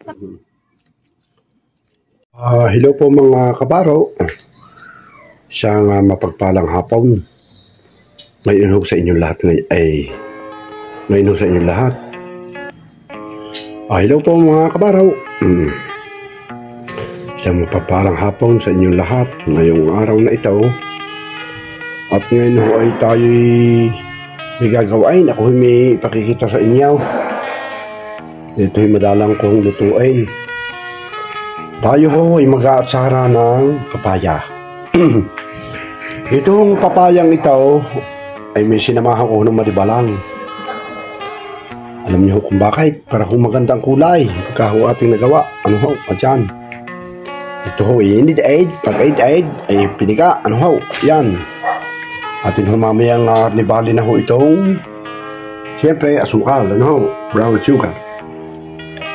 Hello po mga kabaro. Isang mapagpalang hapon. Ngayon ho sa inyong lahat hello po mga kabaro. Isang mapagpalang hapon sa inyong lahat ngayong araw na ito. At ngayon ho ay tayo'y may gagawain. Ako may ipakikita sa inyo. Ito'y madalang kong lutuin. Tayo ho ay mag-aatsara ng papaya. Itong papayang ito ay may sinamahan ko ng madibalang. Alam niyo kung bakit? Para ho magandang kulay. Pagka ho ating nagawa. Ano ho? Adyan. Ito ho ay need-aid. Pag aid-aid ay piniga. Ano ho? Yan. Atin ho mamayang nibali na ho itong siyempre asukal. Ano ho? Brown sugar.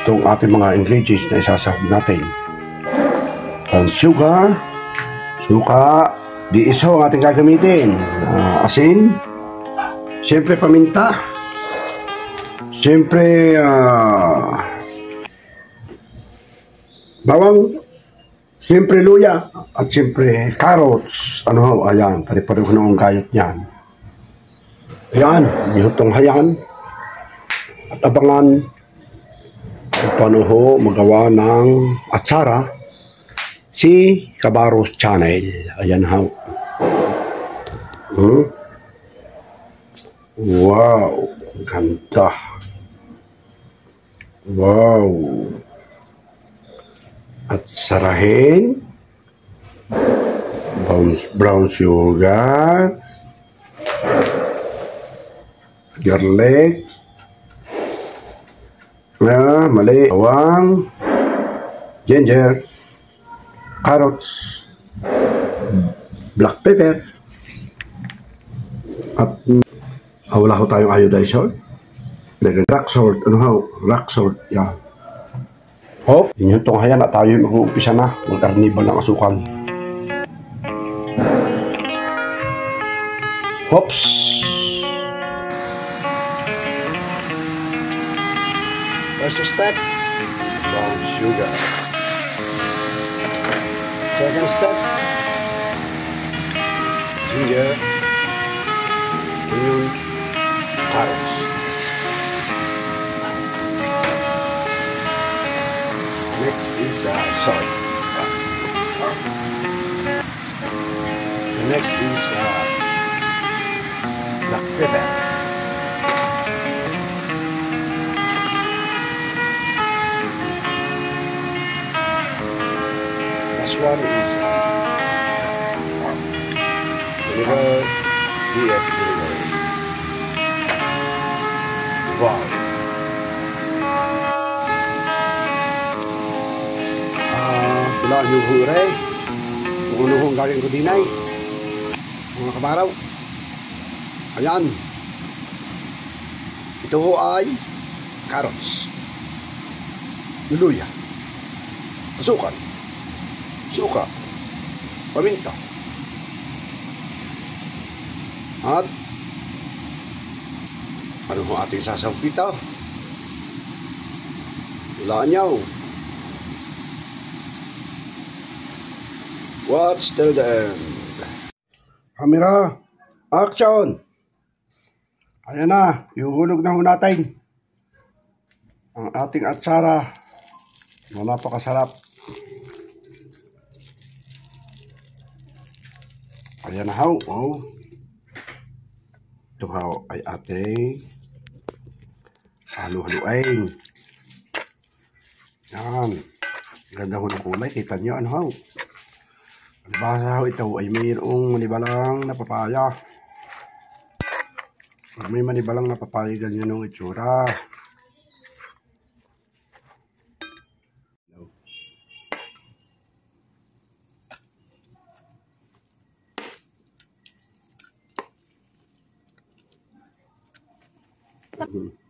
Itong ating mga ingredients na isasahog natin. Brown sugar, suka, diiso ang ating gagamitin, asin, siyempre paminta, siyempre bawang, siyempre luya, at siyempre carrots. Ano ho, ayan, pare-pareho na ang gayat niyan. Ayan, yung hayan at abangan kung paano ho magawa ng atsara si Kabaros Channel. Ayan ha. Wow, ganda. Wow. At sarahin brown sugar, garlic, mali, bawang, ginger, carrots, black pepper, at wala ho tayong iodized salt, rock salt, ano ho, rock salt, yan. Hop, yun yung tunghayan na tayo mag-uumpisa na, mag-carnival ng asukal. Hops! First step, brown sugar. Second step, ginger, onion, carrots. Next is salt. The next is black pepper. Last one is vinegar, DS vinegar. Wow. Pilaan yung huray. Kung ano hong gagawin ko dinay. Mga kabaraw. Ayan. Ito ho ay carrots, luya, asukal, suka, paminta, at ano ho ating sasawag dito? Hulaan nyo. Watch till the end. Camera, action! Ayan na, ihulog na ho natin ang ating atsara na napakasarap. Ayan na ho, oh. Ito ho ay ating halu-haluin. Yan. Ganda ho ng kulay. Kita nyo ano ho. Basta ho ito ay mayroong manibalang na papaya. Pag may manibalang na papaya, ganyan yung itsura. Mm-hmm.